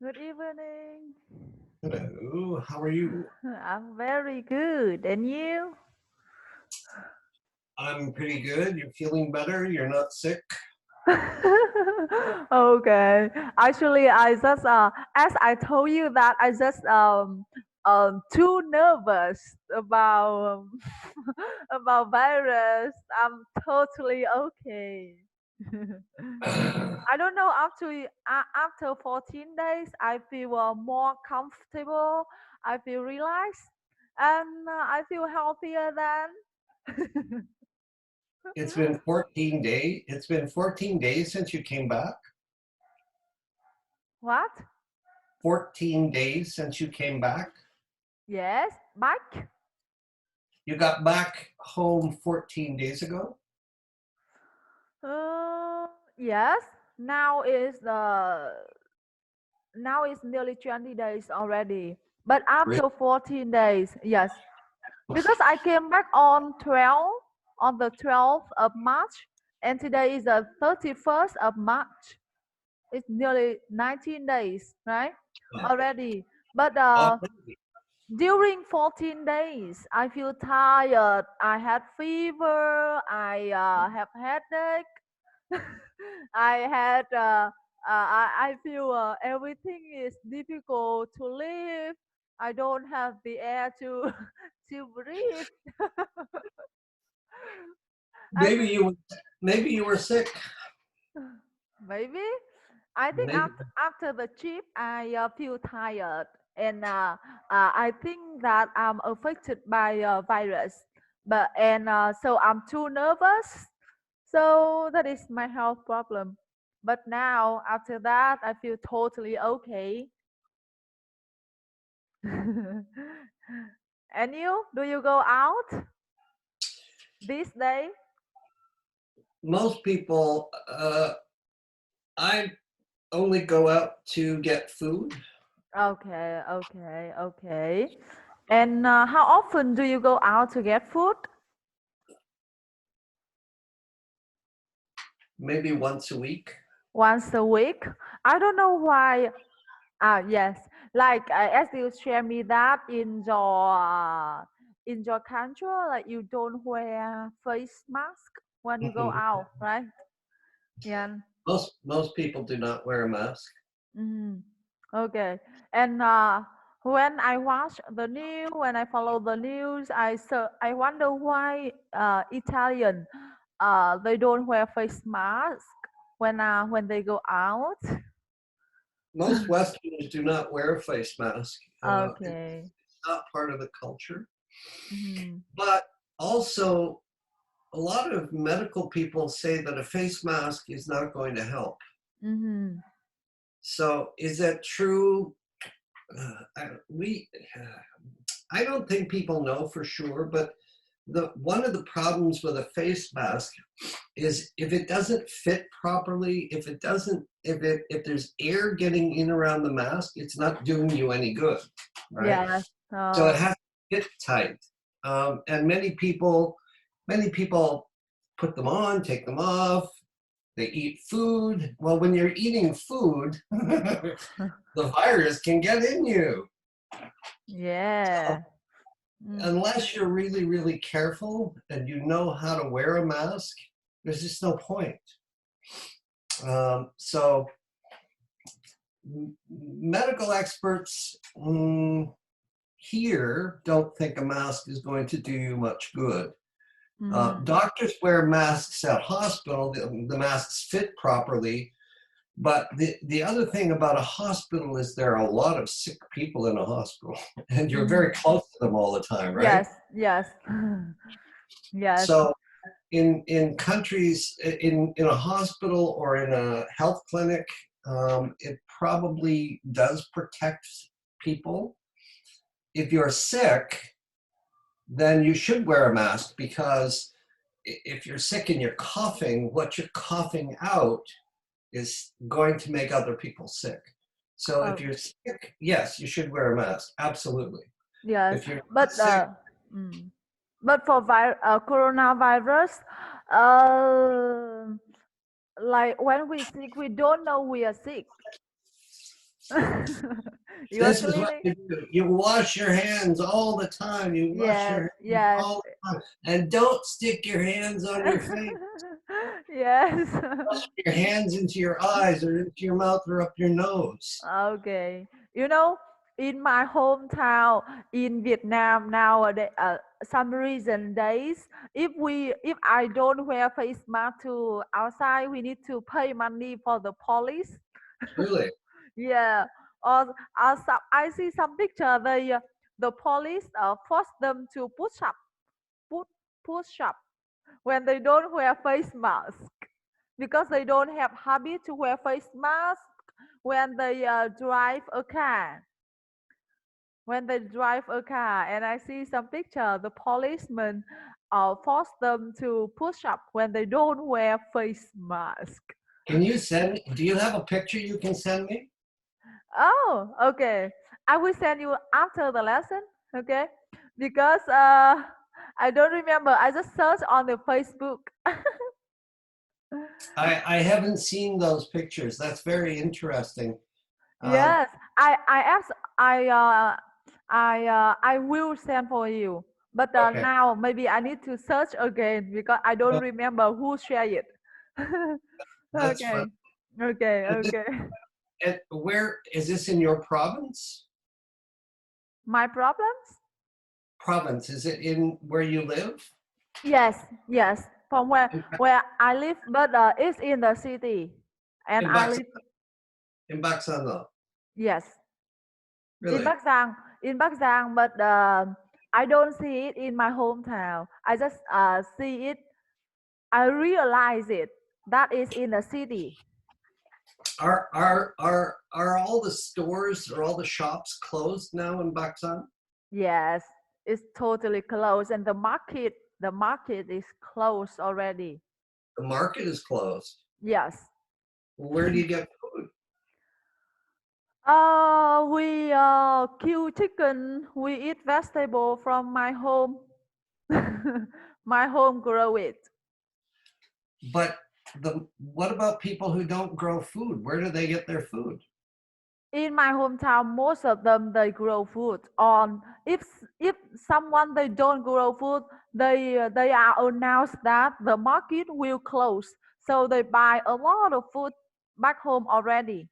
Good evening. Hello, how are you? I'm very good. And you? I'm pretty good. You're feeling better? You're not sick? Okay. Actually, I just as I told you that I just too nervous about about virus. I'm totally okay. I don't know. After 14 days, I feel more comfortable. I feel relaxed, and I feel healthier than. It's been 14 days. It's been 14 days since you came back. What? 14 days since you came back. Yes, back. You got back home 14 days ago. Yes. Now is now is nearly 20 days already. But Really? after 14 days, yes, because I came back on the 12th of March, and today is the 31st of March. It's nearly 19 days, right? Already. But Already. during 14 days, I feel tired. I had fever. I have headache. I had. I feel everything is difficult to live. I don't have the air to to breathe. I Maybe think you were sick. maybe. I think Maybe. after the trip, I feel tired, and I think that I'm affected by virus. But and so I'm too nervous. So that is my health problem. But now after that, I feel totally okay. And you? Do you go out this day? Most people, I only go out to get food. Okay, okay, okay. And how often do you go out to get food? Maybe once a week. Once a week. I don't know why. Yes, like as you share me that in your country, like you don't wear face mask when you go out, right? Yeah. Most people do not wear a mask. Mm. Okay. And when I watch the news, when I follow the news, I wonder why Italian they don't wear face mask when they go out. Most Westerners do not wear a face mask. Okay. It's not part of the culture. Mm-hmm. But also, a lot of medical people say that a face mask is not going to help. Mm-hmm. So, is that true? We, I don't think people know for sure, but the one of the problems with a face mask is if it doesn't fit properly, if it doesn't, if there's air getting in around the mask, it's not doing you any good, right? Yes. So it has to fit tight. And many people put them on, take them off. They eat food. Well, when you're eating food, the virus can get in you. So Yeah. Mm. unless you're really, really careful and you know how to wear a mask, there's just no point. So medical experts here don't think a mask is going to do you much good. Mm. Doctors wear masks at hospital. The masks fit properly. But the other thing about a hospital is there are a lot of sick people in a hospital, and you're very Mm. close to them all the time, right? Yes. Yes. Yes. So in countries in a hospital or in a health clinic, it probably does protect people. If you're sick, then you should wear a mask because if you're sick and you're coughing, what you're coughing out is going to make other people sick. So if Oh, you're sick, yes, you should wear a mask. Absolutely. yes. If you're not But sick, mm. But for coronavirus, uh, like when we sick, we don't know we are sick. You are This is what cleaning. you do. You wash your hands all the time. You wash Yes, your hands yes. all the time. And don't stick your hands on your face. Yes. Your hands into your eyes or into your mouth or up your nose. Okay. You know, in my hometown in Vietnam nowadays, some reason days, if I don't wear face mask to outside, we need to pay money for the police. Really? Yeah. I see some picture. The police force them to put push up when they don't wear face mask because they don't have habit to wear face mask when they drive a car. When they drive a car, and I see some picture, the policemen force them to push up when they don't wear face mask. Can you send me? Do you have a picture you can send me? Oh, okay. I will send you after the lesson, okay? Because I don't remember. I just searched on the Facebook. I haven't seen those pictures. That's very interesting. Um, Yes, I asked I will send for you. But okay, now maybe I need to search again because I don't well, remember who shared it. that's fun. Okay. Okay, And okay. where is this in your province? My problems? Province? Is it in where you live? Yes, yes. From In, where I live, but it's in the city. And in I Baksan, live, in Baksan, yes, in really? Bắc Giang, but I don't see it in my hometown. I just see it, I realize it. That is in the city. Are all the stores or all the shops closed now in Baksan? Yes, it's totally closed, and the market is closed already. The market is closed. Yes. Where do you get food? We kill chicken. We eat vegetable from my home. My home grow it. But what about people who don't grow food? Where do they get their food? In my hometown, most of them they grow food. On if someone they don't grow food, they are announced that the market will close. So they buy a lot of food back home already.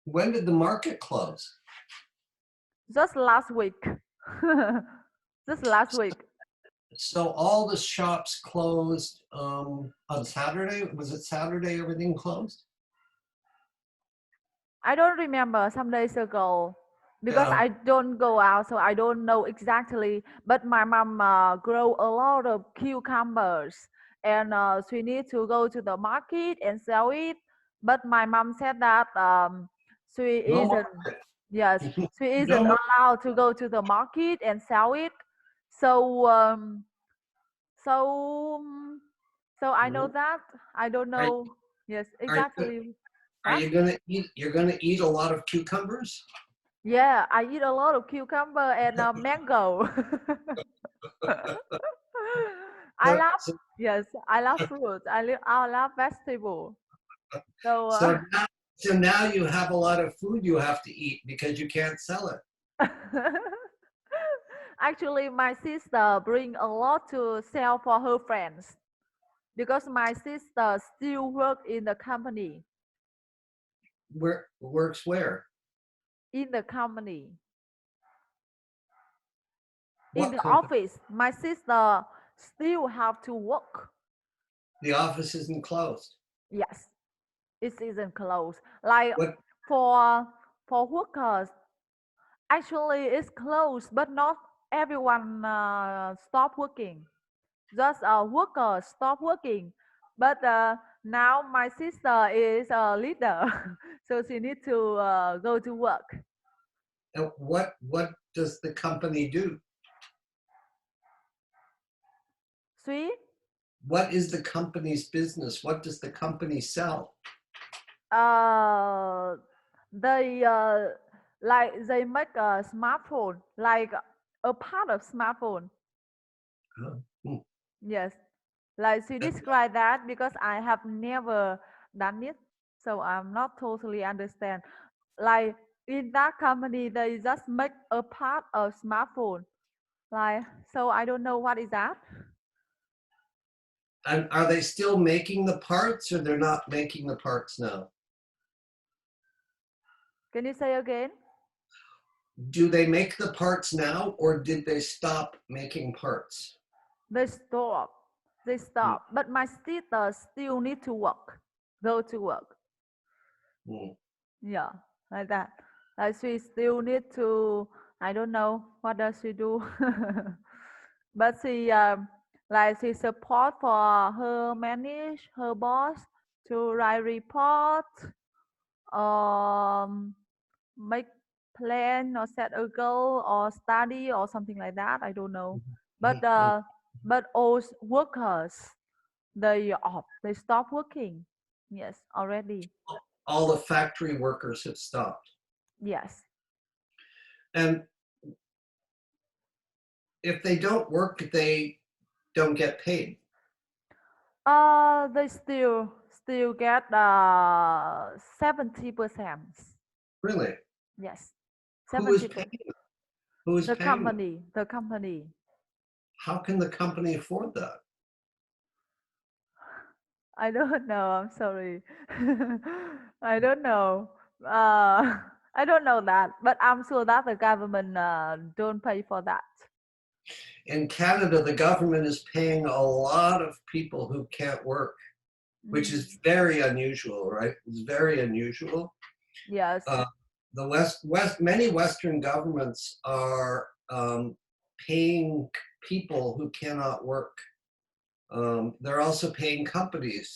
When did the market close? Just last week. Just last week. So all the shops closed on Saturday. Was it Saturday everything closed? I don't remember some days ago because Yeah. I don't go out, so I don't know exactly. But my mom grow a lot of cucumbers, and she need to go to the market and sell it. But my mom said that she No isn't. Yes, she no isn't more. allowed to go to the market and sell it. So so so I know that. I don't Are, know. Yes, are you exactly. are What? you gonna eat? You're gonna eat a lot of cucumbers. Yeah, I eat a lot of cucumber and mango. I So, love, so, yes, I love fruits. I love vegetable. So so now, so now you have a lot of food you have to eat because you can't sell it. actually, my sister bring a lot to sell for her friends because my sister still work in the company. Where works where? In the company, in What the company? office, my sister still have to work. The office isn't closed. Yes, it isn't closed. Like What for for workers, actually, it's closed, but not everyone stop working. Just workers stop working. But now my sister is a leader, so she needs to go to work. what does the company do? See, What is the company's business? What does the company sell? uh, they like they make a smartphone, like a part of smartphone. Huh. Hmm. Yes, like she described that because I have never done it, so I'm not totally understand. Like in that company, they just make a part of smartphone. Like so, I don't know what is that. And are they still making the parts, or they're not making the parts now? Can you say again? Do they make the parts now, or did they stop making parts? They stop. They Mm, stop. But my sister still need to work. Go to work. mm. Yeah, like that. Like she still need to. I don't know what does she do. But she like she support for her manage her boss to write report, um, make plan or set a goal or study or something like that. I don't know. But Mhm. all workers they off. They stop working. Yes, already. All the factory workers have stopped. Yes. And if they don't work, they don't get paid. They still get 70%. Really? Yes, Who is 70%. paying? Who is The paying them? company, the company. How can the company afford that? I don't know. I'm sorry. I don't know. Uh, I don't know that, but I'm sure that the government don't pay for that. In Canada, the government is paying a lot of people who can't work, which is Mm. very unusual, right? It's very unusual. Yes. Uh, the many Western governments are paying people who cannot work. They're also paying companies.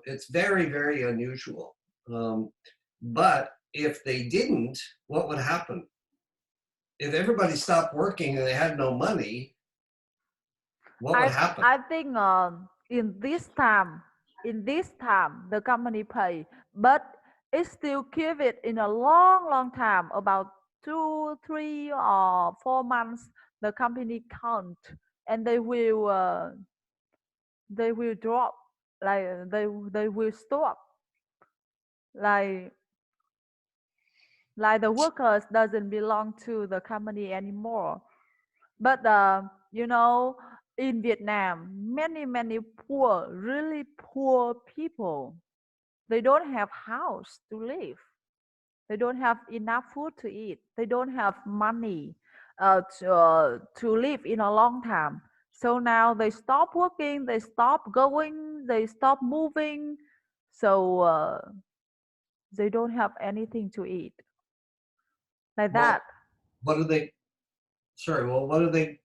It's very, very unusual. Um, but if they didn't, what would happen? If everybody stopped working and they had no money, what would I happen? I think in this time the company pay, but it still give it in a long time, about 2, 3, or 4 months. The company count and they will drop, like they will stop, like the workers doesn't belong to the company anymore. But in Vietnam, many poor, really poor people, they don't have house to live. They don't have enough food to eat. They don't have money to live in a long time. So now they stop working, they stop going, they stop moving. So they don't have anything to eat. Like that. Well, what do they, sorry, well, what do they,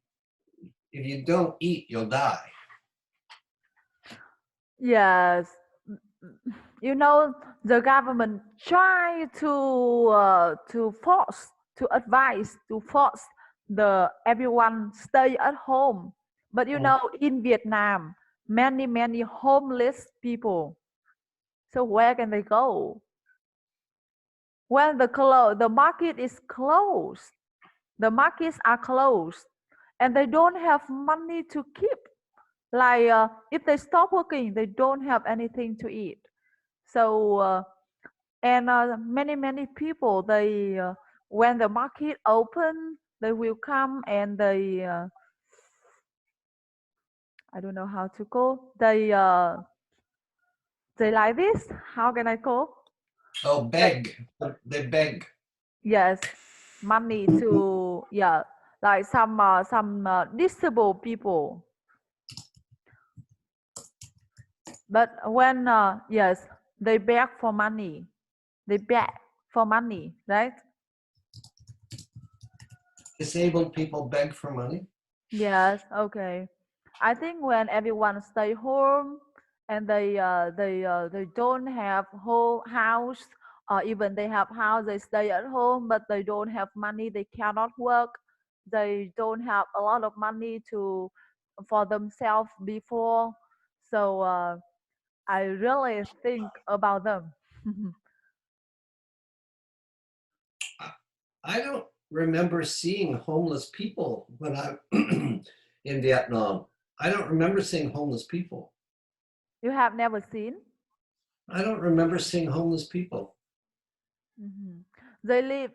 if you don't eat, you'll die. Yes, you know, the government try to force, to advise, to force the everyone stay at home. But Mm. in Vietnam, many homeless people. So where can they go when the market is closed? The markets are closed, and they don't have money to keep. Like if they stop working, they don't have anything to eat. So and many people they when the market open, they will come and I don't know how to call. They like this. How can I call? Oh, They, beg. They beg. yes, money to, yeah, like some disabled people. But when yes, they beg for money. They beg for money, right? Disabled people beg for money. Yes, okay. I think when everyone stay home and they don't have whole house, or even they have house, they stay at home, but they don't have money, they cannot work, they don't have a lot of money to for themselves before. So I really think about them. I don't remember seeing homeless people when I in Vietnam. I don't remember seeing homeless people. You have never seen? I don't remember seeing homeless people. Mhm. They live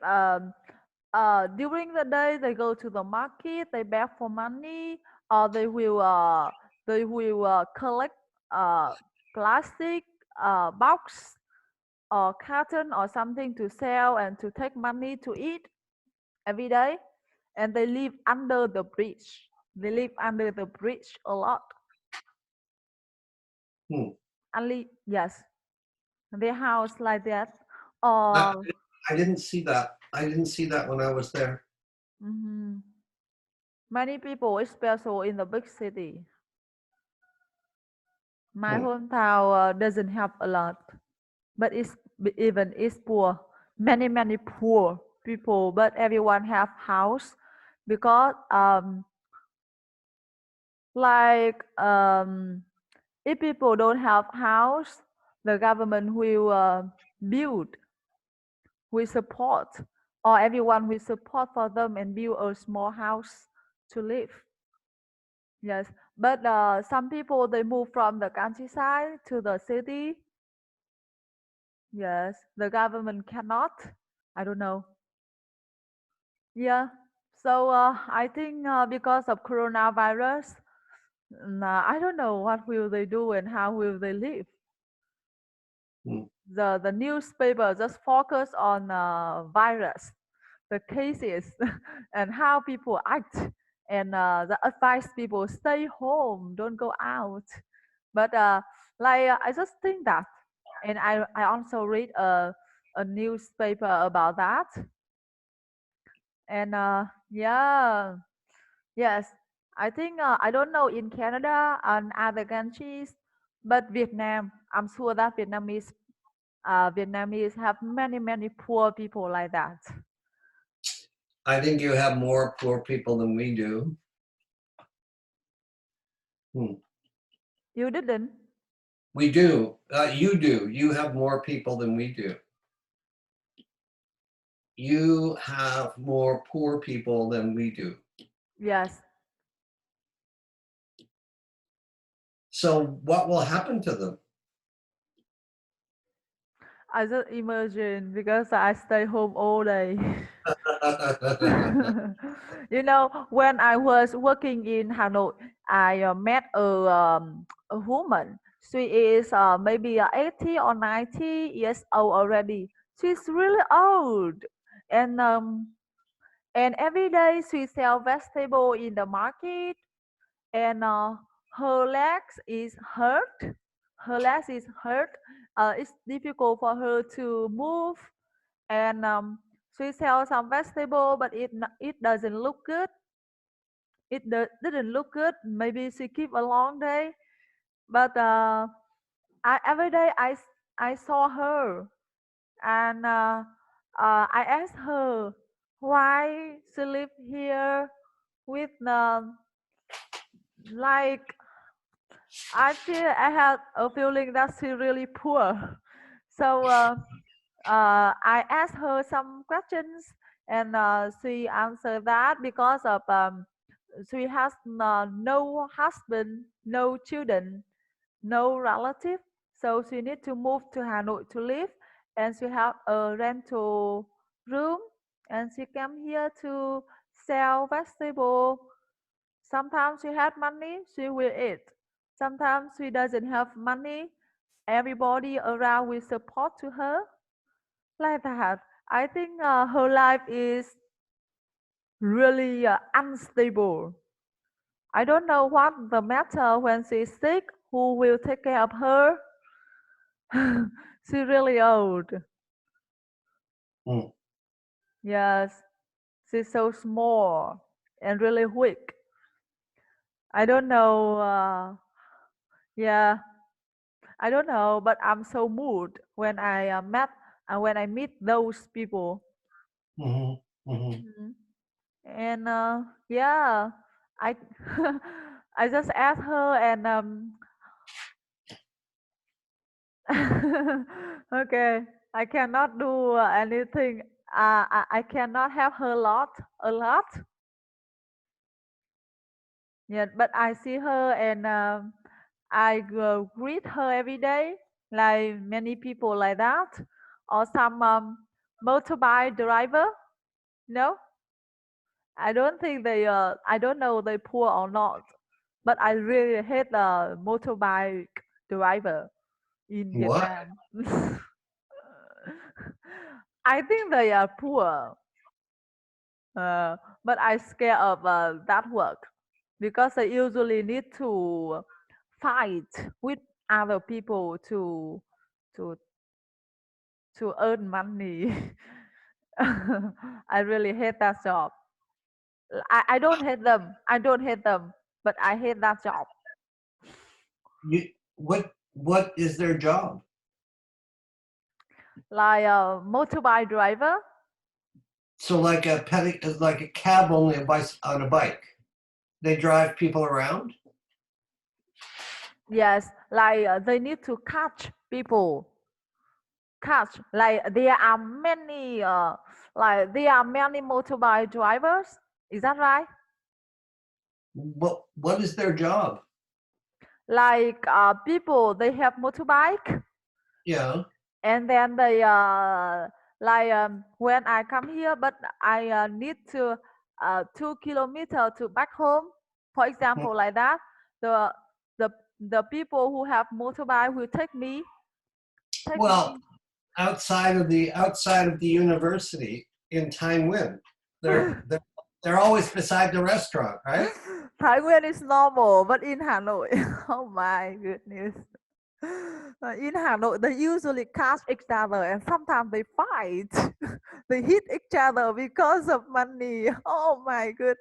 during the day. They go to the market. They beg for money, or they will collect uh, plastic box or carton or something to sell and to take money to eat every day. And they live under the bridge. They live under the bridge a lot. Hmm. Only yes, their house like that. I, Or I didn't see that. I didn't see that when I was there. mhm. Many people, especially in the big city. My Hmm. hometown doesn't have a lot, but even it's poor. Many poor people, but everyone have house because like if people don't have house, the government will build, will support, or everyone will support for them and build a small house to live. Yes, but some people they move from the countryside to the city. Yes, the government cannot. I don't know. Yeah. So I think because of coronavirus, I don't know what will they do and how will they live. Hmm. The newspaper just focus on virus, the cases, and how people act, and the advice people stay home, don't go out. But I just think that, and I also read a newspaper about that, and yeah, yes, I think I don't know in Canada and other countries, but Vietnam, I'm sure that Vietnamese have many poor people like that. I think you have more poor people than we do. Hmm. You didn't? We do. You do. You have more people than we do. You have more poor people than we do. Yes, So what will happen to them? I just imagine because I stay home all day. When I was working in Hanoi, I met a woman. She is maybe 80 or 90 years old already. She's really old, and every day she sell vegetable in the market, and her legs is hurt. Her legs is hurt. It's difficult for her to move, and she sells some vegetable, but it doesn't look good. Didn't look good. Maybe she keep a long day, but every day I saw her, and I asked her why she live here with like I had a feeling that she really poor. So I asked her some questions, and she answered that because of she has no husband, no children, no relative. So she need to move to Hanoi to live, and she have a rental room, and she came here to sell vegetable. Sometimes she had money, she will eat. Sometimes she doesn't have money. Everybody around will support to her like that. I think her life is really unstable. I don't know what the matter when she's sick. Who will take care of her? She's really old. Hmm. Yes, she's so small and really weak. I don't know. Yeah, I don't know, but I'm so moved when I when I meet those people. Hmm. Hmm. Mhm. And yeah, I I just asked her, and okay, I cannot do anything. I cannot help her a lot. Yeah, but I see her, and I greet her every day, like many people like that, or some Motorbike driver? No, I don't think they. I don't know they poor or not, but I really hate the motorbike driver in What? Vietnam. I think they are poor, uh, but I scared of that work because they usually need to fight with other people to to earn money. I really hate that job. I don't hate them. I don't hate them, but I hate that job. You what is their job? Like a motorbike driver. So like a like a cab only on a bike. They drive people around. Yes, like they need to catch people. Catch. Like there are many. There are many motorbike drivers. Is that right? What is their job? Like people, they have motorbike, Yeah. and then they when I come here, but I need to 2 kilometers to back home, for example, like that. The the the people who have motorbike will take Well, me. outside of the university in Time Nguyen, they're they're always beside the restaurant, right? Thái Nguyên is normal, but in Hanoi, oh my goodness. In Hanoi, they usually catch each other and sometimes they fight. They hit each other because of money. Oh my good.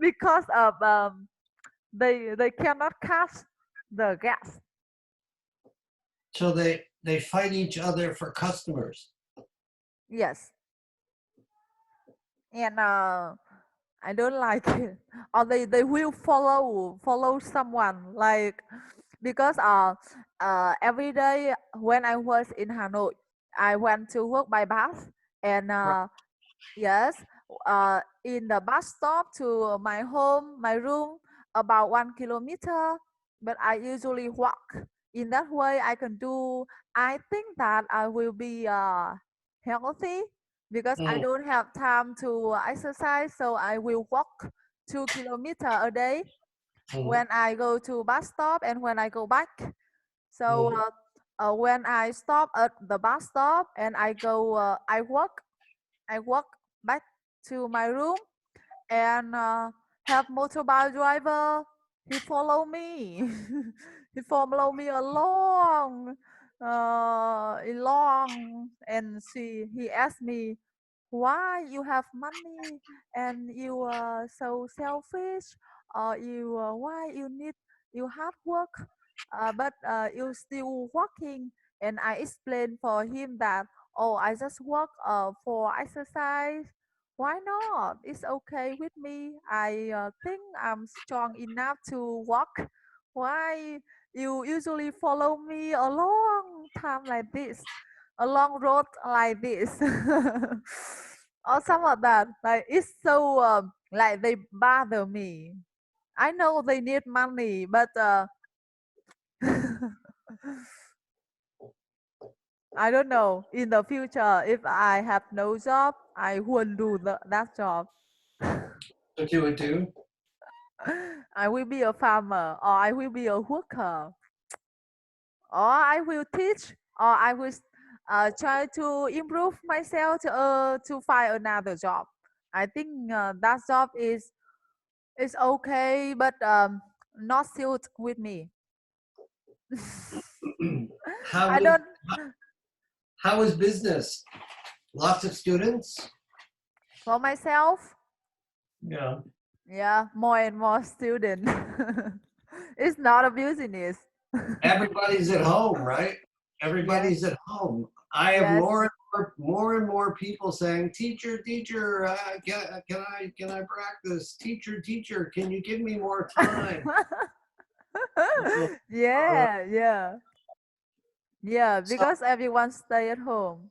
Because of they cannot catch the gas. So they fight each other for customers. Yes, and I don't like it. Or they will follow someone like because every day when I was in Hanoi, I went to work by bus and Right. yes, in the bus stop to my home, my room, about 1 kilometer. But I usually walk. In that way, I can do. I think that I will be healthy because I Mm, don't have time to exercise. So I will walk 2 kilometer a day mm, when I go to bus stop and when I go back. So mm, when I stop at the bus stop and I walk back to my room and have motorbike driver. He follow me. He follow me along, and he asked me why you have money and you are so selfish, or you why you need you hard work, but you still working. And I explained for him that oh I just work for exercise. Why not? It's okay with me. I think I'm strong enough to walk. Why you usually follow me a long time like this, a long road like this, or some of that? Like it's so like they bother me. I know they need money, but I don't know. In the future, if I have no job, I wouldn't do that job. what you would do? I will be a farmer, or I will be a worker, or I will teach, or I will try to improve myself to find another job. I think that job is okay, but not suit with me. how I is don't how is business? Lots of students. for myself. Yeah. Yeah, more and more student. It's not a business. Everybody's at home, right? Yes, Everybody's at home. I have yes. more and more people saying, "Teacher, teacher, can I practice? Teacher, teacher, can you give me more time?" So, uh, Yeah, yeah, yeah. so Because everyone stay at home.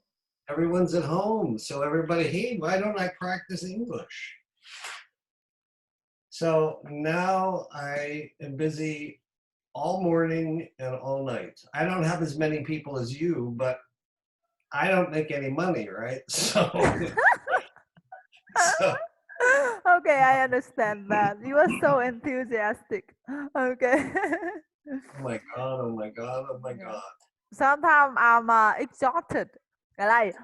everyone's at home. So everybody, hey, why don't I practice English? So now I am busy all morning and all night. I don't have as many people as you, but I don't make any money, right? So Okay, I understand that. You are so enthusiastic. Okay. oh my god, oh my god, oh my Yeah. god. Sometimes I'm exhausted. Like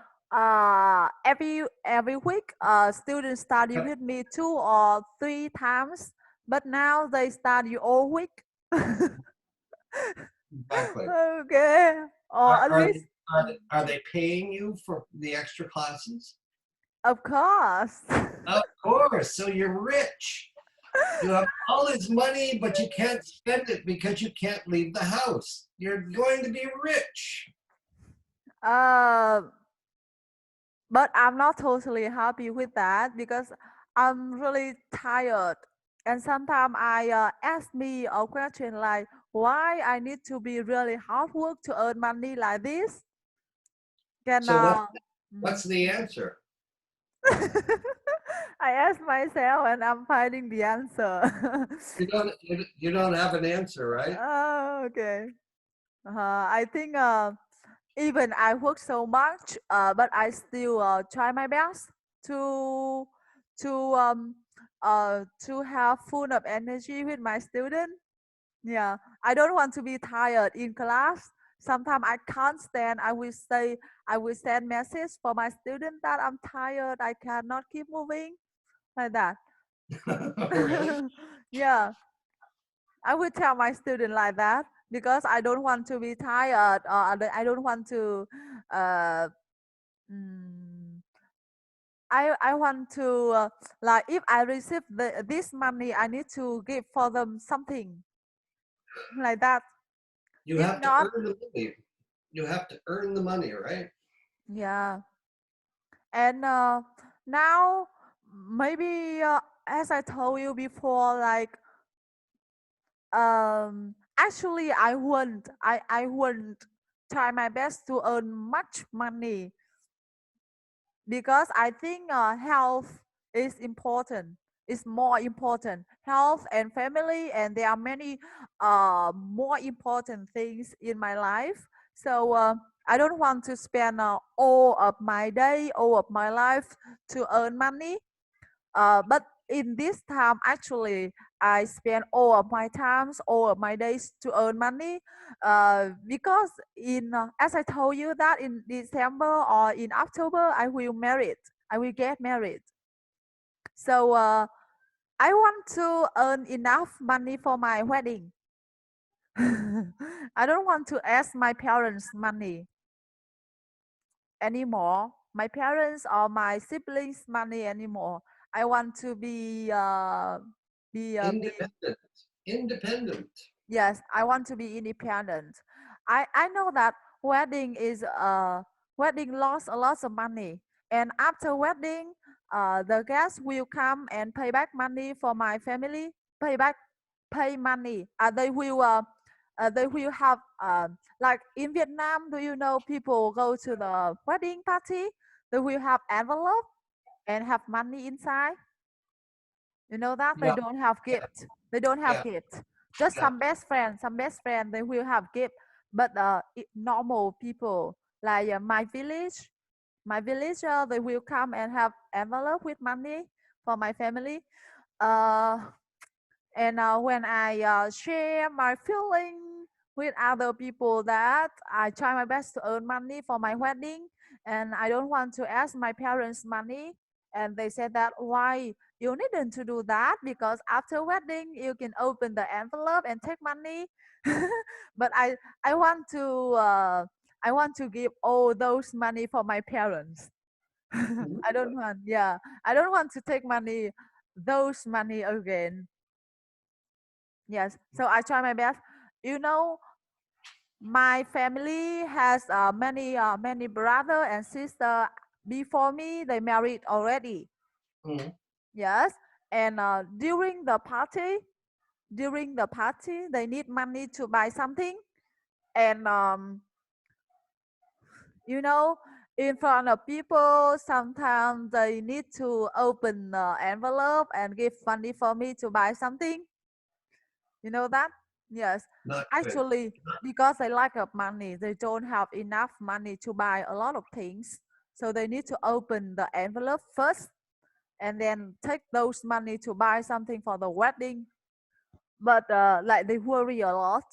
every week, students study Yep, with me 2 or 3 times, but now they study all week. exactly. Okay, or at Are least, they are they paying you for the extra classes? of course. Of course. So you're rich. You have all this money, but you can't spend it because you can't leave the house. You're going to be rich. uh, but I'm not totally happy with that because I'm really tired. And sometimes I ask me a question like, why I need to be really hard work to earn money like this? Can So mm. what's the answer? I ask myself and I'm finding the answer. You don't have an answer, right? Oh, okay. I think even I work so much, but I still try my best to to um to have full of energy with my student. Yeah, I don't want to be tired in class. Sometimes I can't stand. I will send message for my student that I'm tired. I cannot keep moving like that. Really? Yeah, I will tell my student like that because I don't want to be tired or I don't want to uh, mm, I want to like if I receive this money, I need to give for them something like that. You If have to not, earn the money. You have to earn the money, right? yeah. And now maybe as I told you before, like actually I wouldn't try my best to earn much money because I think health is important. It's more important. Health and family, and there are many more important things in my life. So I don't want to spend all of my day, all of my life to earn money. But in this time, actually, I spend all of my times, all of my days to earn money. Because as I told you that in December or in October, I will marry. I will get married. So I want to earn enough money for my wedding. I don't want to ask my parents money anymore. My parents or my siblings money anymore. I want to be Independent. Independent. yes, I want to be independent. I know that wedding is wedding lost a lot of money, and after wedding, the guests will come and pay back money for my family. Pay money. They will have like in Vietnam. Do you know people go to the wedding party? They will have envelope and have money inside. You know that they Yeah, don't have gift. They don't have yeah, gift. Just yeah. some best friend, they will have gift. But normal people like my village, they will come and have envelope with money for my family. Uh, and when I share my feeling with other people that I try my best to earn money for my wedding, and I don't want to ask my parents money, and they said that why you needn't to do that because after wedding you can open the envelope and take money. But I want to I want to give all those money for my parents. I don't want, yeah, I don't want to take money, those money again. Yes, so I try my best. You know, my family has many brother and sister before me. They married already. Mhm. Yes, and during the party, they need money to buy something, and you know, in front of people, sometimes they need to open the envelope and give money for me to buy something. You know that? Yes, Not good. actually, because they lack of money, they don't have enough money to buy a lot of things. So they need to open the envelope first and then take those money to buy something for the wedding. But like they worry a lot.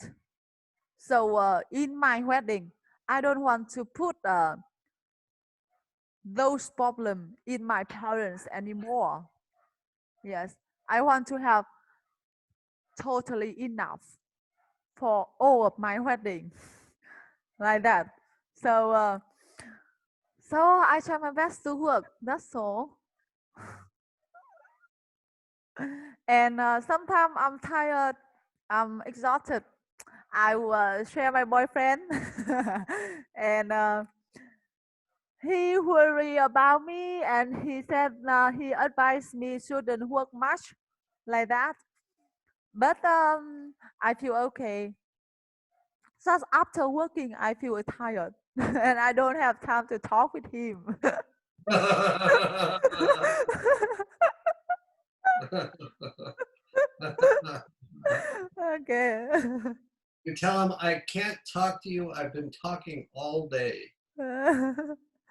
So in my wedding, I don't want to put those problems in my parents anymore. Yes, I want to have totally enough for all of my wedding, like that. So I try my best to work. That's all. And sometimes I'm tired. I'm exhausted. I will share my boyfriend, and he worry about me, and he said he advised me shouldn't work much, like that. But I feel okay. So after working, I feel tired, and I don't have time to talk with him. Okay. You tell him, I can't talk to you. I've been talking all day.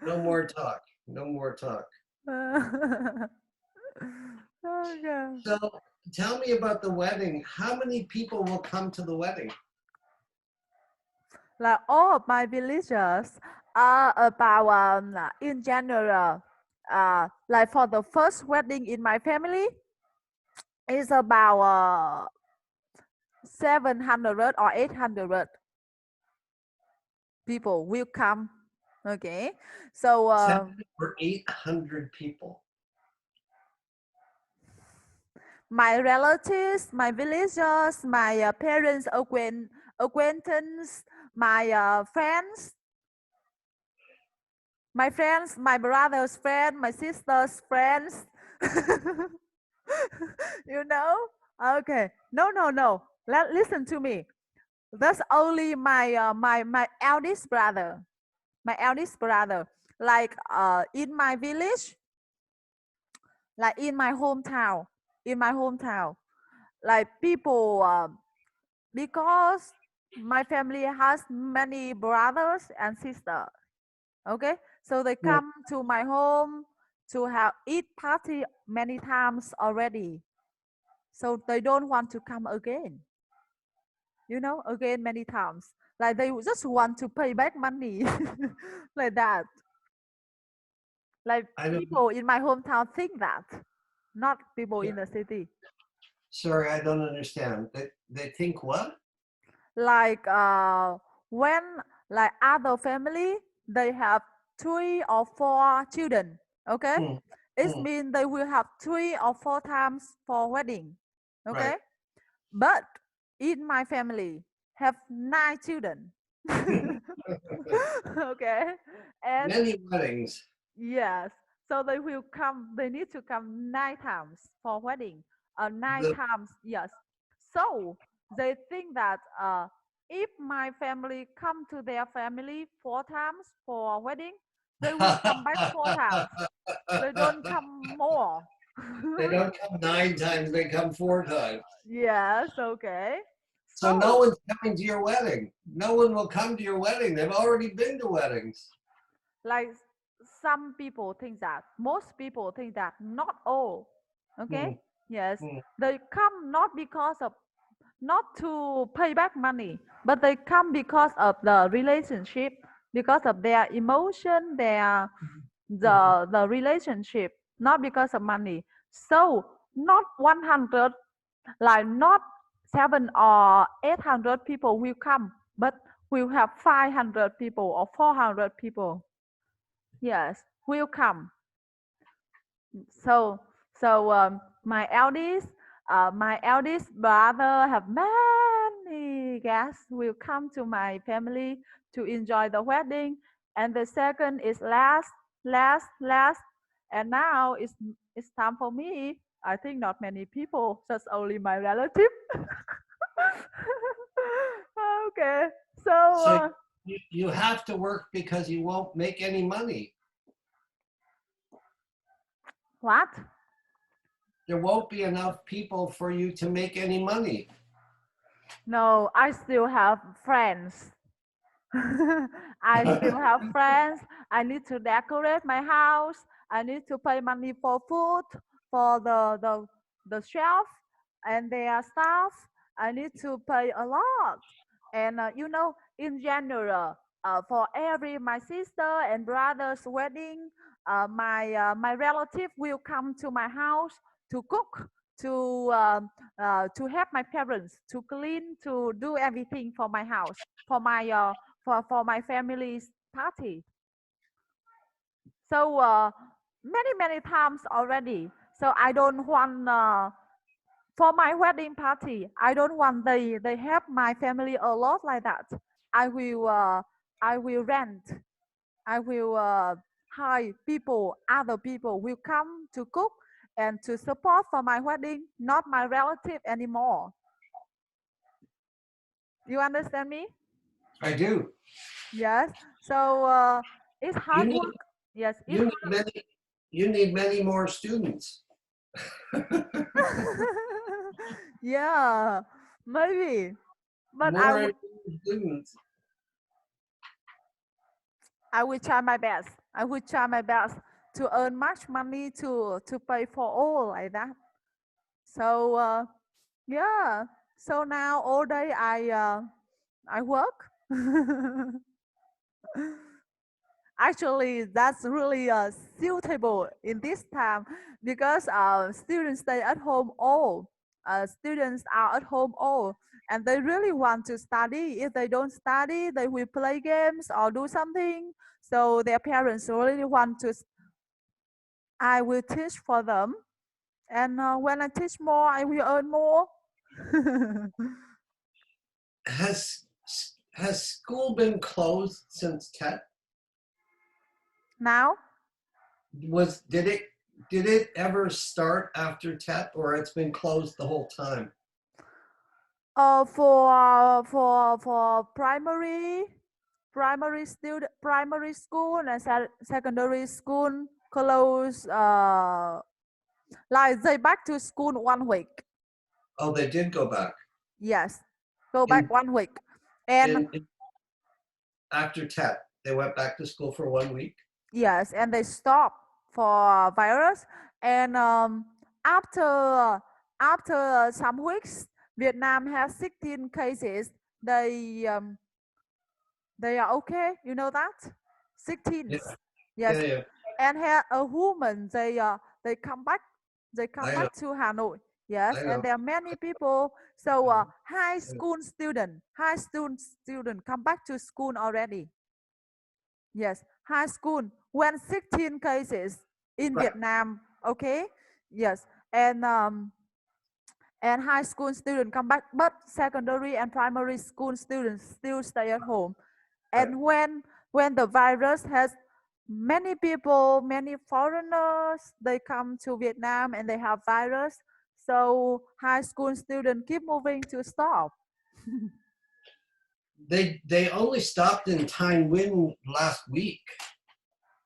No more talk. No more talk. Okay. So tell me about the wedding. How many people will come to the wedding? Like all of my villagers are about in general, like for the first wedding in my family is about 700 or 800 people will come. Okay, so 700 or 800 people. my relatives, my villagers, my parents, acquaintance, my friends, my brother's friend, my sister's friends. You know? Okay. No, no, no. Listen to me. That's only my eldest brother. My eldest brother. Like in my village, like in my hometown, like people because my family has many brothers and sisters. Okay, so they Hmm. come to my home to have eat party many times already. So they don't want to come again. You know, again many times. Like they just want to pay back money, like that. Like I don't, people in my hometown think that, not people in the city. sorry, I don't understand. They think what? Like when like other family they have 3 or 4 children. Okay, Hmm, it hmm, means they will have 3 or 4 times for wedding. right. Okay, but in my family have 9 children. Okay, and Many weddings. yes, so they will come. They need to come 9 times for wedding. Nine The, times, yes. So they think that if my family come to their family 4 times for wedding, they will come back 4 times. They don't come more. they don't come 9 times, they come 4 times. Yes, okay. So no So one's coming to your wedding. No one will come to your wedding. They've already been to weddings. like some people think that, most people think that, not all. Okay? Hmm, Yes. hmm. They come not because of not to pay back money, but they come because of the relationship, because of their emotion, their the relationship, not because of money. So not 100, like not 7 or 800 people will come, but we'll have 500 people or 400 people. Yes, will come. So my eldest brother have many guests will come to my family to enjoy the wedding, and the second is last, and now it's time for me. I think not many people, just only my relative. Okay, so So you have to work because you won't make any money. what? There won't be enough people for you to make any money. No, I still have friends. I still have friends. I need to decorate my house. I need to pay money for food, for the chef and their staff. I need to pay a lot. And in general, for every my sister and brother's wedding, my relative will come to my house to cook, to to help my parents to clean, to do everything for my house, for my family's party. So many times already. So I don't want for my wedding party. I don't want they help my family a lot like that. I will uh, I will rent. I will hire people. Other people will come to cook and to support for my wedding. Not my relative anymore. You understand me? I do. Yes. So it's You hard need work. Yes, it's you need many you need many more students. yeah, maybe. But More and more students. I will try my best. I will try my best to earn much money to pay for all like that. So yeah. So now all day I work. Actually, that's really suitable in this time because students stay at home all. Students are at home all, and they really want to study. If they don't study, they will play games or do something. So their parents really want to. I will teach for them, and when I teach more, I will earn more. Has has school been closed since Tet? Now, Was did it ever start after Tet, or it's been closed the whole time? for primary school and secondary school close like they back to school 1 week. Oh, they did go back Yes, go back in 1 week. And in after Tet. They went back to school for 1 week. yes, and they stop for virus. And after some weeks, Vietnam has 16 cases. They are okay, you know that? Yeah, 16. yeah, Yes. yeah. And here a woman, they come back, they come I know, back to Hanoi. Yes, I and know. there are many people. So I know. high school student come back to school already. Yes, high school when 16 cases in Right. Vietnam. Okay. Yes, and high school students come back, but secondary and primary school students still stay at home. Right. And when the virus has many people, many foreigners, they come to Vietnam and they have virus. So high school students keep moving to stop. They only stopped in Thanh Nguyen last week.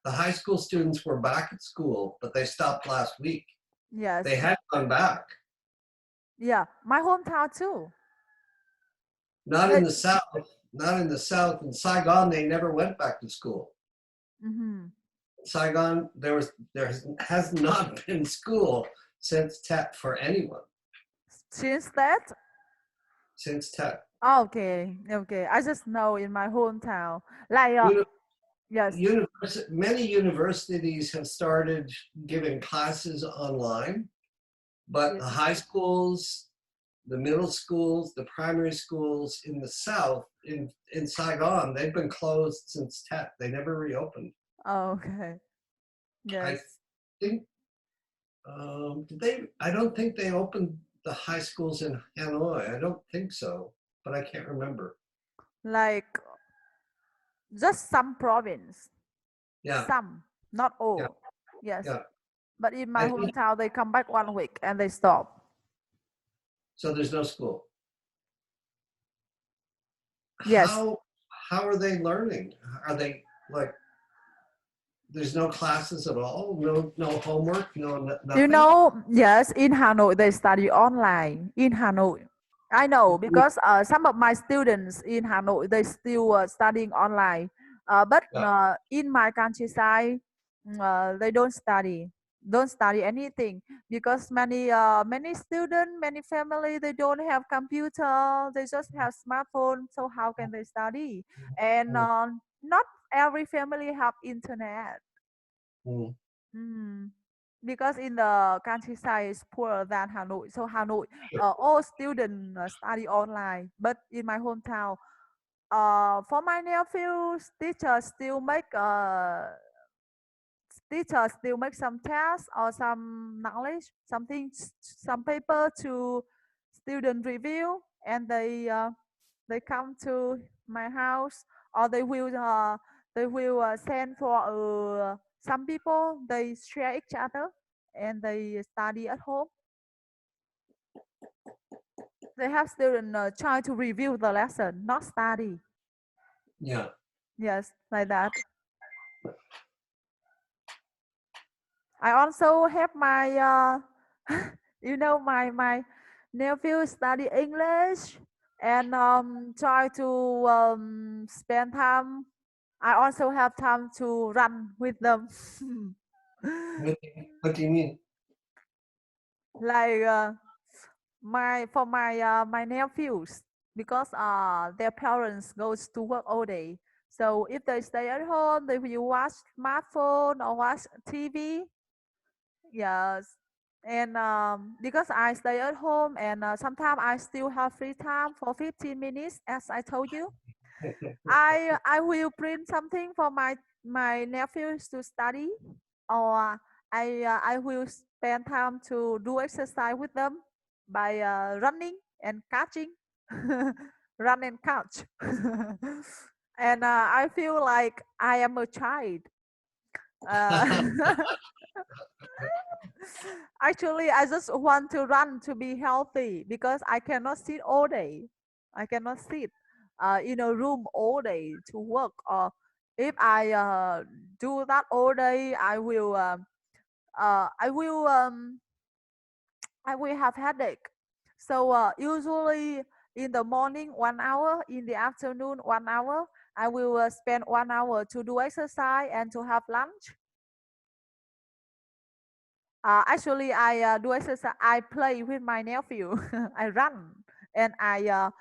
The high school students were back at school, but they stopped last week. They Yes. had gone back. Yeah. My hometown too. Not in They, the South. Not in the South. In Saigon, they never went back to school. mhm. Saigon, there has not been school since Tet for anyone. Since that, Since Tet. okay, okay. I just know in my hometown, like Uni- yes, Many universities have started giving classes online, but the yes. high schools, the middle schools, the primary schools in the South, in Saigon, they've been closed since Tet. They never reopened. Oh, okay. I Yes. think did they? I don't think they opened the high schools in Hanoi. I don't think so, but I can't remember. Like just some province, Yeah, some, not yeah, all. Yes. yeah. But in my I think hometown, they come back 1 week and they stop. so. There's no school. Yes. How are they learning? Are they like there's no classes at all? No homework? No nothing? Yes, in Hanoi, they study online in Hanoi. I know because some of my students in Hanoi they still studying online, but Yeah. in my countryside they don't study anything because many students, many family they don't have computer, they just have smartphone. So how can they study? And Mm, not every family have internet. mm, Mm. Because in the countryside is poorer than Hanoi. So Hanoi, sure. all students study online. But in my hometown, for my nephews, teachers still make some tests or some knowledge, something, some paper to student review, and they come to my house, or they will send for some people they share each other and they study at home. They have students try to review the lesson, not study. Yeah. Yes, like that. I also have my my nephew study English and try to spend time. I also have time to run with them. What do you mean? Like my nephews, because their parents goes to work all day, so if they stay at home they will watch smartphone or watch TV. Yes. And because I stay at home and sometimes I still have free time for 15 minutes, as I told you, I will print something for my nephews to study, or I will spend time to do exercise with them by running and catching, run and catch, and I feel like I am a child. Uh, Actually, I just want to run to be healthy because I cannot sit all day. I cannot sit in a room all day to work. Or if I do that all day, uh, I will um, I will have headache. So usually in the morning 1 hour, in the afternoon 1 hour, I will spend 1 hour to do exercise and to have lunch. Actually, I do exercise. I play with my nephew. I run and I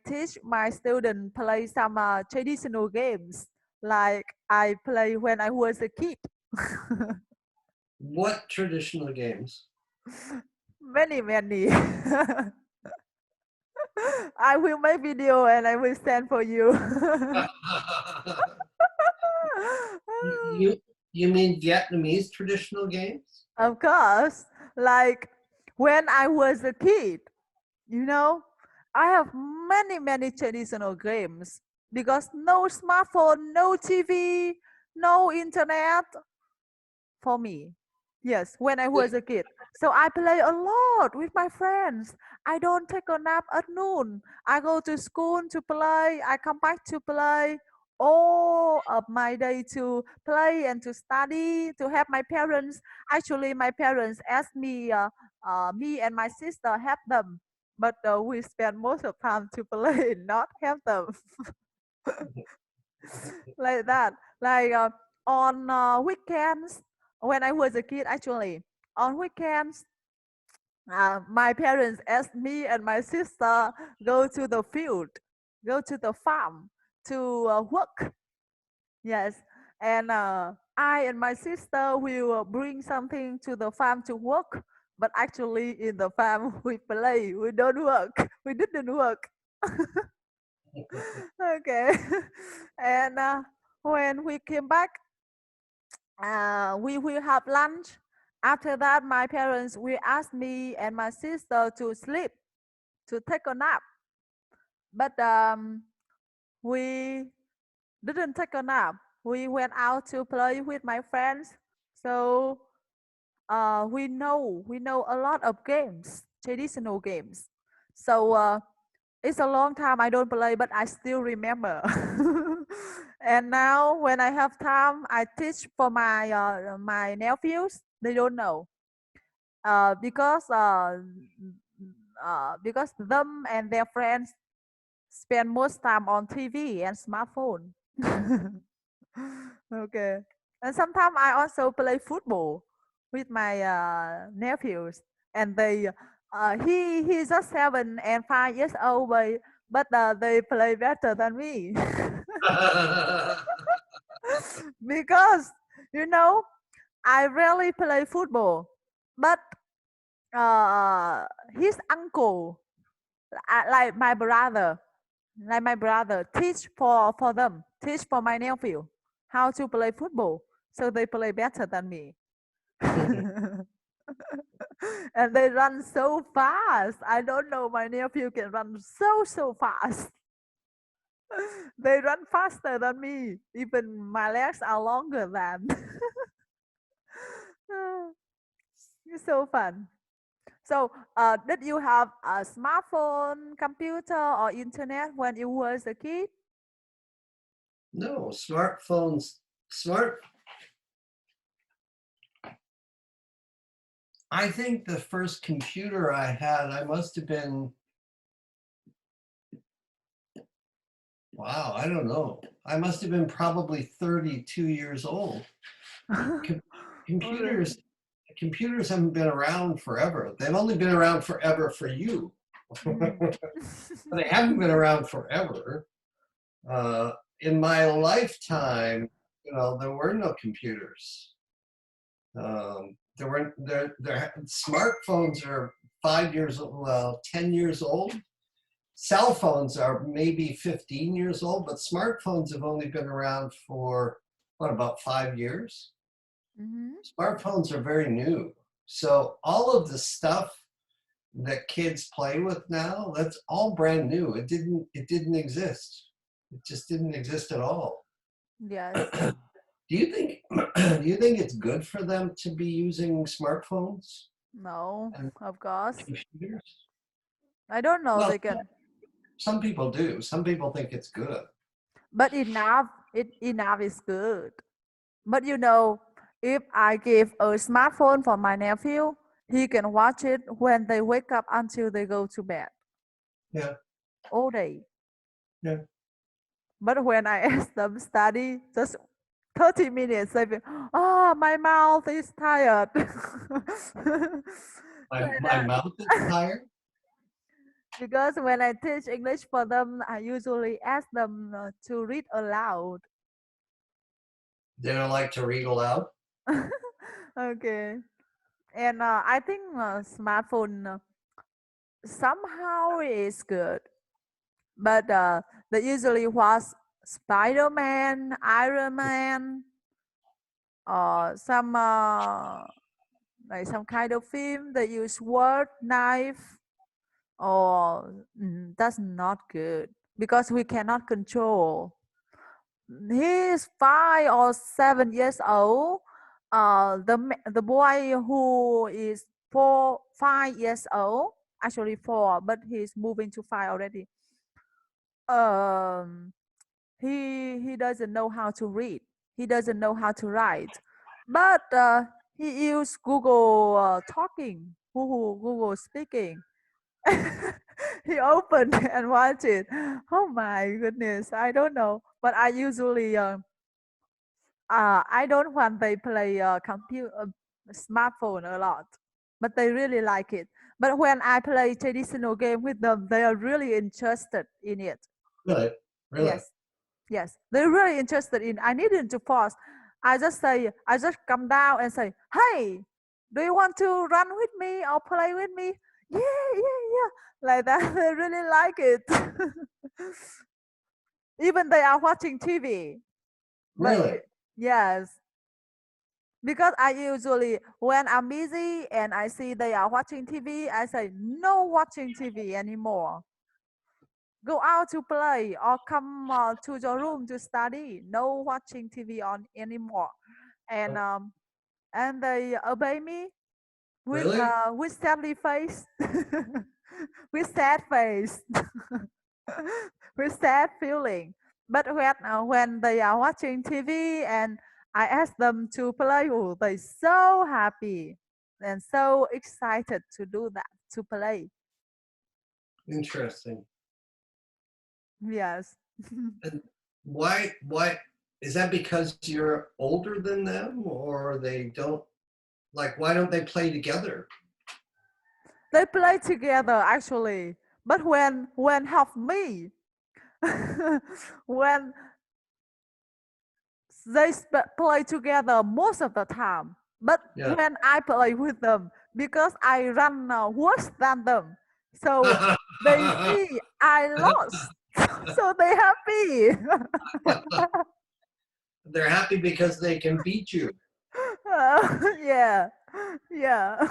teach my student play some traditional games like I play when I was a kid. What traditional games? Many many. I will make video and I will send for you. You you mean Vietnamese traditional games? Of course, like when I was a kid. You know, I have many traditional games because no smartphone, no TV, no internet for me. Yes, when I was a kid. So I play a lot with my friends. I don't take a nap at noon. I go to school to play. I come back to play all of my day to play and to study, to help my parents. Actually, my parents asked me, me and my sister help them. But we spend most of time to play, not help them. Like that. Like on weekends, when I was a kid, actually, on weekends, my parents asked me and my sister go to the field, go to the farm to work. Yes, and I and my sister will bring something to the farm to work. But actually, in the farm, we play. We don't work. We didn't work. Okay, and when we came back, we will have lunch. After that, my parents will ask me and my sister to sleep, to take a nap. But we didn't take a nap. We went out to play with my friends. So we know a lot of games, traditional games. So it's a long time I don't play, but I still remember. And now when I have time, I teach for my nephews. They don't know because because them and their friends spend most time on TV and smartphone. Okay. And sometimes I also play football with my nephews, and he's just 7 and 5 years old, but they play better than me because you know I rarely play football, but uh, his uncle, like my brother, teach for my nephew how to play football, so they play better than me. And they run so fast. I don't know my nephew can run so fast. They run faster than me. Even my legs are longer than. It's so fun. So, did you have a smartphone, computer, or internet when you was a kid? No, smartphones, smart. I think the first computer I had, I must have been, wow, I don't know. I must have been probably 32 years old. Com- Okay. computers, computers haven't been around forever. They've only been around forever for you. Mm. They haven't been around forever. Uh, in my lifetime, there were no computers. There weren't there. Smartphones are 5 years old, well, 10 years old. Cell phones are maybe 15 years old, but smartphones have only been around for what, about 5 years. Mhm. Smartphones are very new. So all of the stuff that kids play with now, that's all brand new. It didn't exist. It just didn't exist at all. Yes. Do you think do you think it's good for them to be using smartphones No, and of course. computers? I don't know. Well, They can, some people do. Some people think it's good. but enough. Enough is good. But if I give a smartphone for my nephew, he can watch it when they wake up until they go to bed Yeah, all day. yeah. But when I ask them study, just 30 minutes, they will, oh, my mouth is tired. When, My mouth is tired. because when I teach English for them, I usually ask them to read aloud. They don't like to read aloud. Okay. And I think smartphone somehow is good, but they usually watch Spider-Man, Iron Man, or some kind of film. They use word, knife, or that's not good because we cannot control. He is 5 or 7 years old. The boy who is 5 years old, actually 4, but he's moving to 5 already. Um, he doesn't know how to read. He doesn't know how to write, but he used Google talking, Google speaking. He opened and watched it. Oh my goodness, I don't know, but I don't want they play computer smartphone a lot, but they really like it. But when I play traditional game with them, they are really interested in it. Really, really, Yes, yes, they're really interested in. I needed to pause. I just come down and say, "Hey, do you want to run with me or play with me?" Yeah, yeah, yeah, like that. They really like it. Even they are watching TV, but really. yes, because I usually, when I'm busy and I see they are watching TV, I say, no watching TV anymore. Go out to play or come to your room to study. No watching TV on anymore. And um, and they obey me Really? with sadly face, with sad face, with sad feeling. But when they are watching TV and I ask them to play, oh, they so happy and so excited to do that, to play. Interesting. Yes. And why is that because you're older than them or they don't like why don't they play together? They play together actually, but when help me, when they play together most of the time. But Yeah. when I play with them, because I run worse than them, so they see I lost, so they happy. They're happy because they can beat you. Yeah, yeah.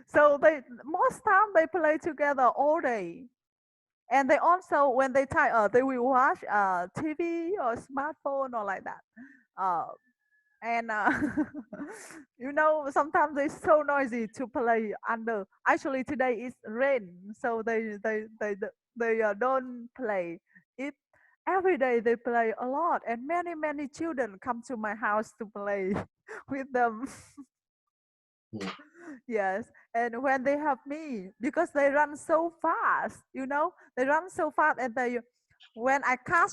So they most time they play together all day. And they also, when they tired, they will watch TV or smartphone or like that. Uh, and sometimes they're so noisy to play under. Actually, today is rain, so they don't play. It every day they play a lot, and many children come to my house to play with them. Hmm. Yes, and when they have me, because they run so fast, they run so fast, and when I catch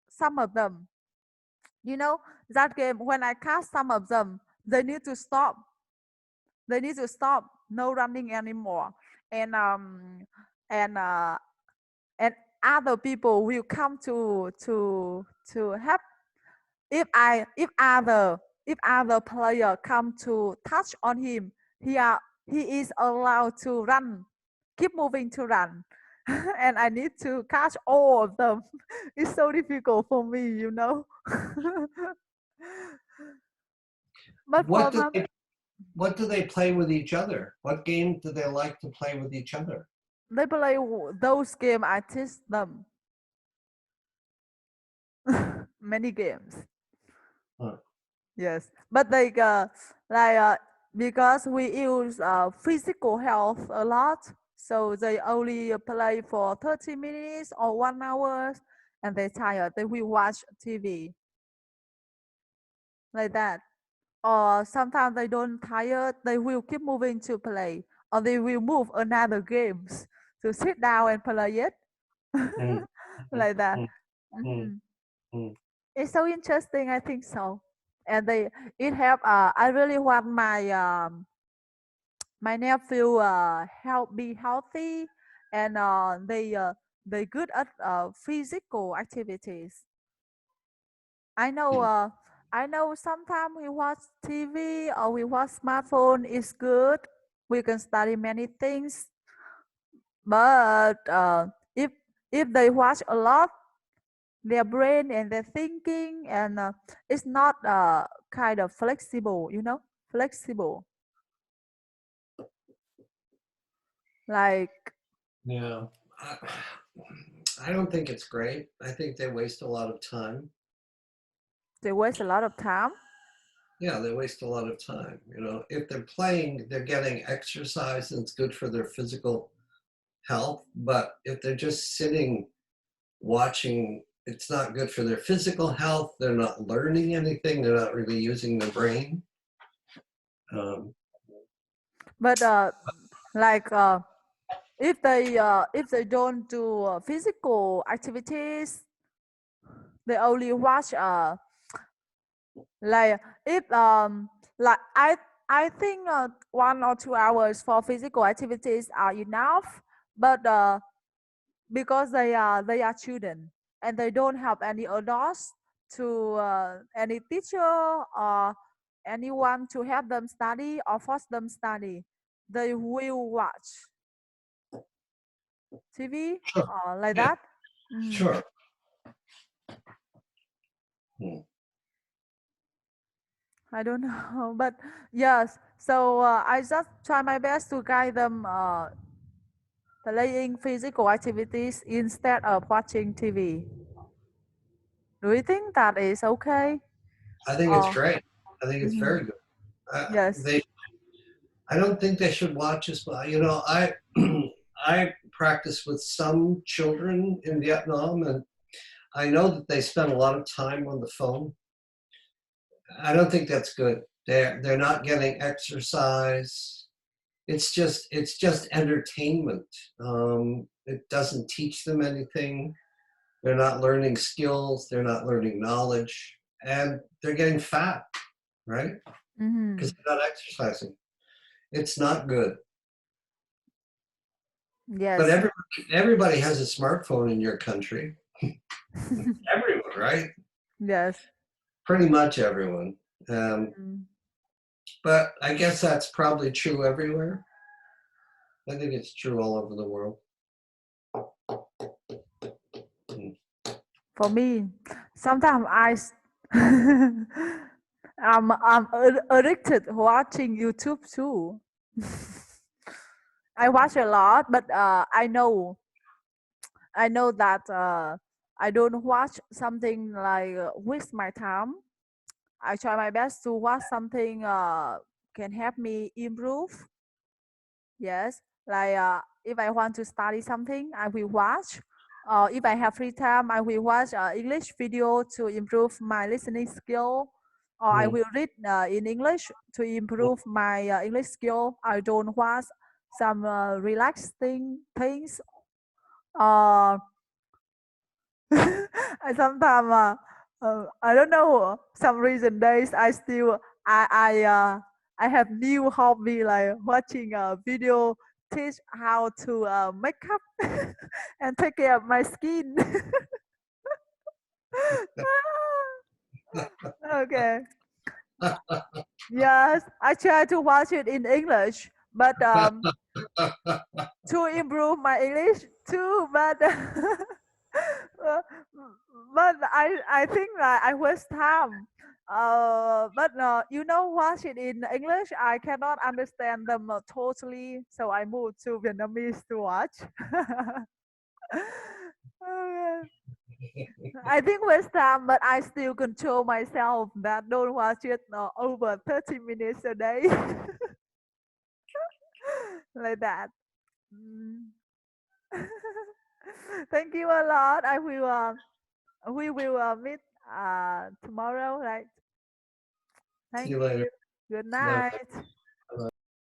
some of them, you know, that game, when I catch some of them, they need to stop. They need to stop. No running anymore, and and uh, and other people will come to help. If other player come to touch on him, he is allowed to run, keep moving to run, and I need to catch all of them. It's so difficult for me. But for What do them, they play with each other? What game do they like to play with each other? they play those games I teach them. Many games. Huh. Yes, but like because we use physical health a lot, so they only play for 30 minutes or 1 hour, and they're tired. They will watch TV like that. Or sometimes they don't tired. They will keep moving to play, or they will move another games to sit down and play it Mm, mm, like that. mm, mm, Mhm. mm. It's so interesting. I think so, and it help. I really want my nephew be healthy, and they good at physical activities. I know Mm. uh, I know sometimes we watch TV or we watch smartphone is good. We can study many things, but if they watch a lot, their brain and their thinking and it's not kind of flexible, flexible. Like Yeah. I, I don't think it's great. I think they waste a lot of time. they waste a lot of time. Yeah, they waste a lot of time. If they're playing, they're getting exercise and it's good for their physical health. But if they're just sitting watching, it's not good for their physical health. They're not learning anything. They're not really using their brain. Um, But like if they don't do physical activities, they only watch like if like I think 1 or 2 hours for physical activities are enough. But because they are children and they don't have any adults to any teacher or anyone to help them study or force them study, they will watch TV sure. or like Yeah, that. Mm, sure. Hmm. I don't know, but yes. So I just try my best to guide them playing physical activities instead of watching TV. Do you think that is okay? I think it's Oh, great. I think it's mhm. very good. Yes. They I don't think they should watch as well. I I practice with some children in Vietnam, and I know that they spend a lot of time on the phone. I don't think that's good. They're not getting exercise. it's just entertainment. It doesn't teach them anything. They're not learning skills. They're not learning knowledge, and they're getting fat, right? Mm-hmm. Because they're not exercising. It's not good. But Yes. everybody has a smartphone in your country. Everyone, right? Yes. Pretty much everyone. Mm. But I guess that's probably true everywhere. I think it's true all over the world. Mm. For me, sometimes I'm addicted watching YouTube too. I watch a lot, but I know that I don't watch something like waste my time. I try my best to watch something can help me improve. Yes, like if I want to study something, I will watch. If I have free time, I will watch English video to improve my listening skill. Or I Mm. will read in English to improve my English skill. I don't watch some relaxing things. Uh, I sometimes I don't know some reason days I I uh, I have new hobby like watching a video teach how to make up and take care of my skin. Okay. Yes, I try to watch it in English, but to improve my English too. But uh, but I think that I waste time. But watch it in English. I cannot understand them totally, so I moved to Vietnamese to watch. Okay. I think waste time, but I still control myself that don't watch it over 30 minutes a day, like that. Mm. Thank you a lot. We will meet tomorrow, right? See Thank you you. later. Good Bye. night.